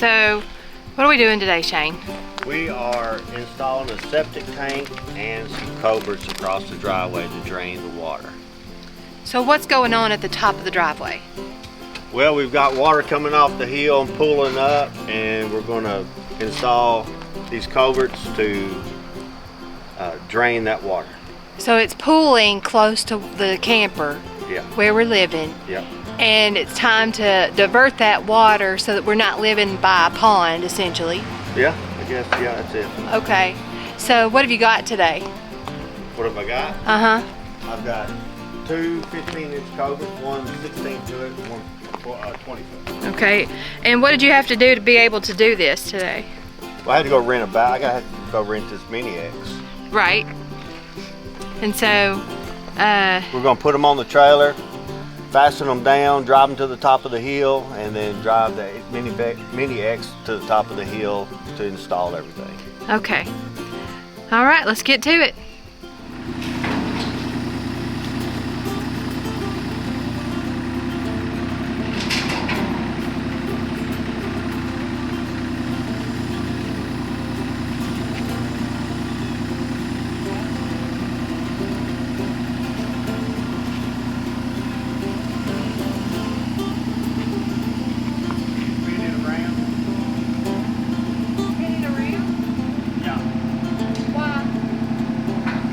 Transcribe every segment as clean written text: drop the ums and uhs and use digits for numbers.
So, what are we doing today, Shane? We are installing a septic tank and some culverts across the driveway to drain the water. So what's going on at the top of the driveway? Well, we've got water coming off the hill and pooling up, and we're going to install these culverts to drain that water. So it's pooling close to the camper where we're living. Yep. And it's time to divert that water so that we're not living by a pond, essentially. Yeah, I guess, yeah, that's it. Okay. So what have you got today? What have I got? Uh-huh. I've got two 15-inch culverts, one 16-foot, one 20-foot. Okay. And what did you have to do to be able to do this today? Well, I had to go rent a bag. I had to go rent this Mini X. Right. And so, we're going to put them on the trailer, fasten them down, drive them to the top of the hill, and then drive the Mini X to the top of the hill to install everything. Okay. All right, let's get to it.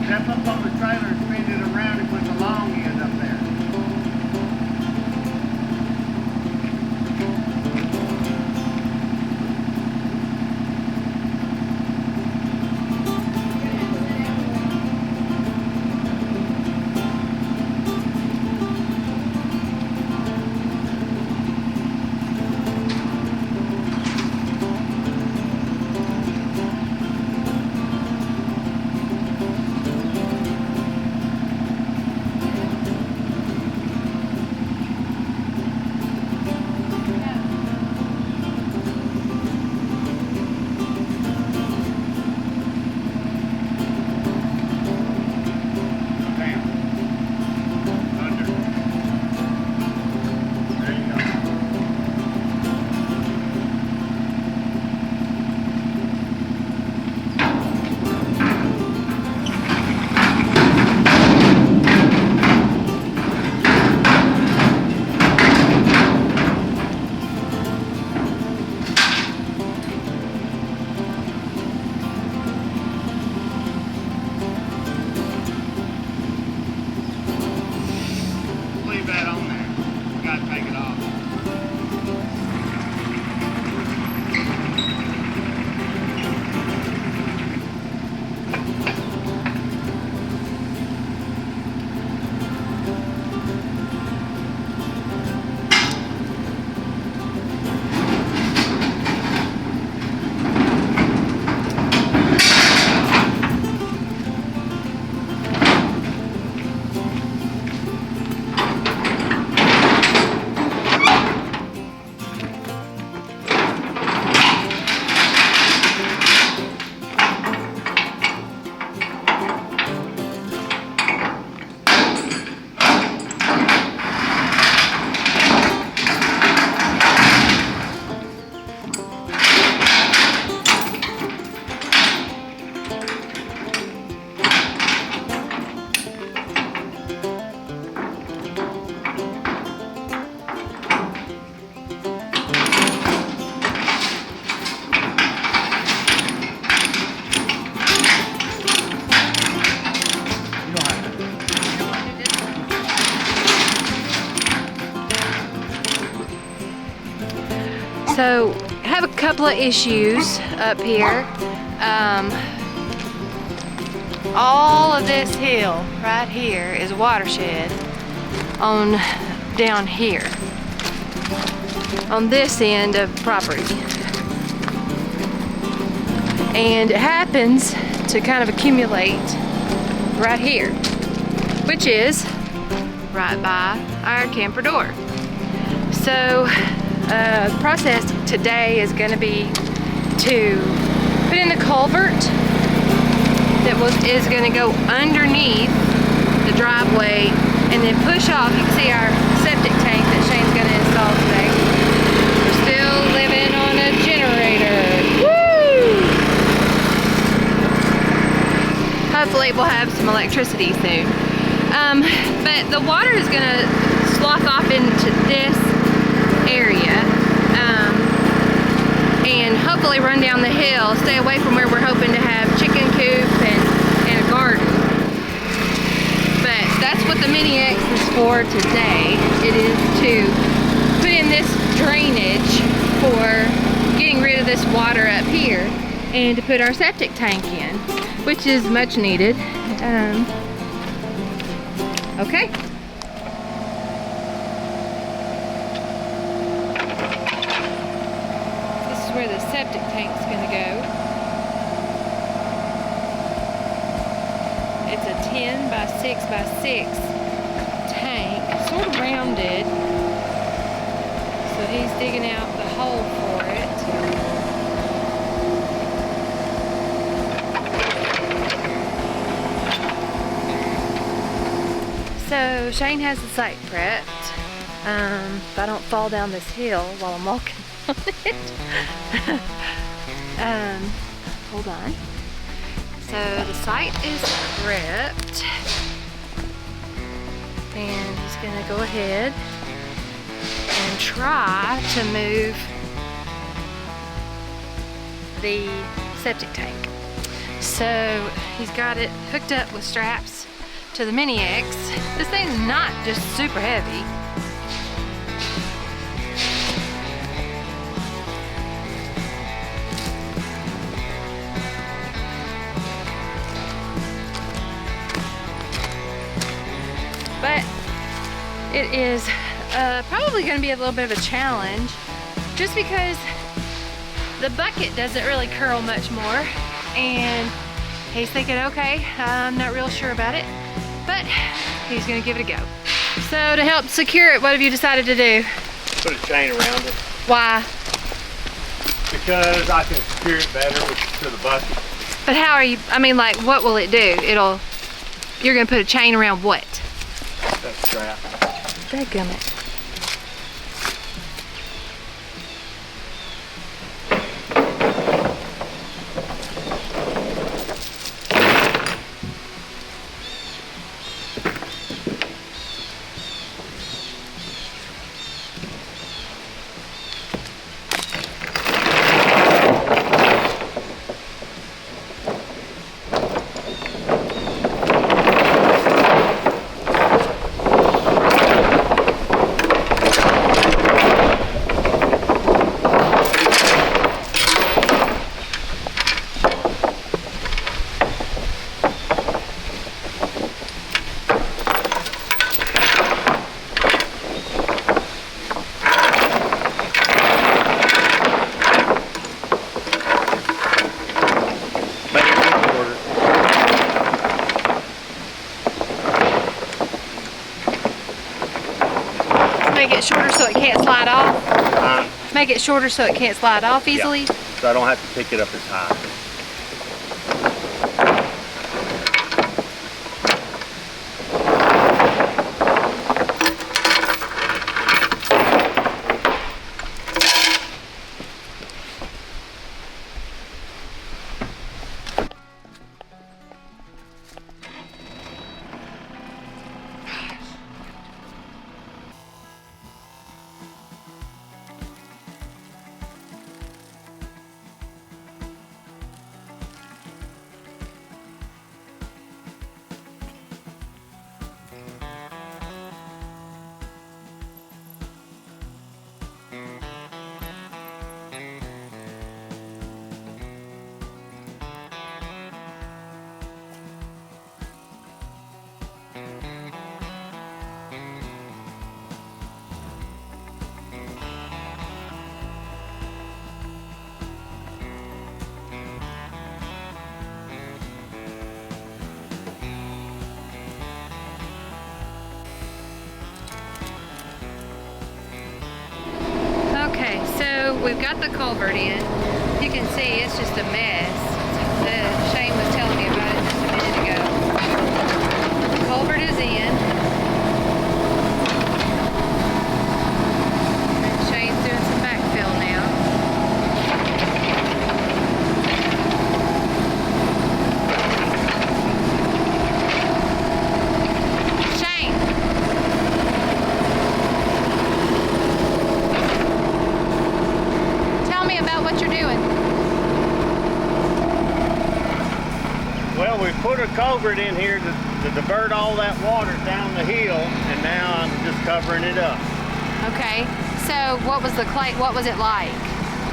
Step up on the trailer and spin it around and put the long end up there. That on there. Got to take it off. So, I have a couple of issues up here. All of this hill right here is a watershed on down here, on this end of the property. And it happens to kind of accumulate right here, which is right by our camper door. So, the process today is going to be to put in the culvert that is going to go underneath the driveway and then push off. You can see our septic tank that Shane's going to install today. We're still living on a generator electricity soon. But the water is gonna slough off into this area and hopefully run down the hill, stay away from where we're hoping to have chicken coop and a garden. But that's what the Mini X is for today. It is to put in this drainage for getting rid of this water up here and to put our septic tank in, which is much needed. Okay. This is where the septic tank's gonna go. It's a 10 by 6 by 6 tank, sort of rounded. So he's digging out the hole for it. So Shane has the site prepped. If I don't fall down this hill while I'm walking on it. Hold on. So the site is prepped. And he's gonna go ahead and try to move the septic tank. So he's got it hooked up with straps to the Mini X. This thing's not just super heavy. But it is probably going to be a little bit of a challenge just because the bucket doesn't really curl much more, and he's thinking, okay, I'm not real sure about it, but he's going to give it a go. So to help secure it, what have you decided to do? Put a chain around it. Why? Because I can secure it better to the bucket. But how are you, I mean, like, what will it do? You're going to put a chain around what? That strap. Dadgummit. Make it shorter so it can't slide off? Make it shorter so it can't slide off easily? Yeah. So I don't have to pick it up as high. We've got the culvert in. You can see it's just a mess. Shane was telling me about it just a minute ago. The culvert is in. And Shane's doing some backfill now. put a culvert in here to divert all that water down the hill, and now I'm just covering it up. Okay. So what was the clay? What was it like?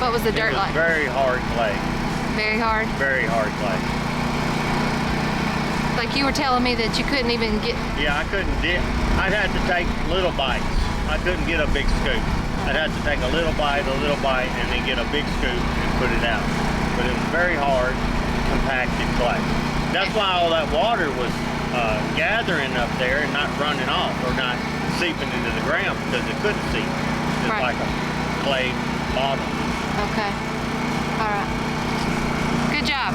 What was the dirt It was like? very hard clay. Very hard. Very hard clay. Like you were telling me that you couldn't even get. Yeah, I couldn't dip. I'd have to take little bites. I couldn't get a big scoop. I'd have to take a little bite, and then get a big scoop and put it out. But it was very hard, compacted clay. That's why all that water was gathering up there and not running off or not seeping into the ground, because it couldn't seep. Just Right. like a clay bottom. Okay. All right. Good job.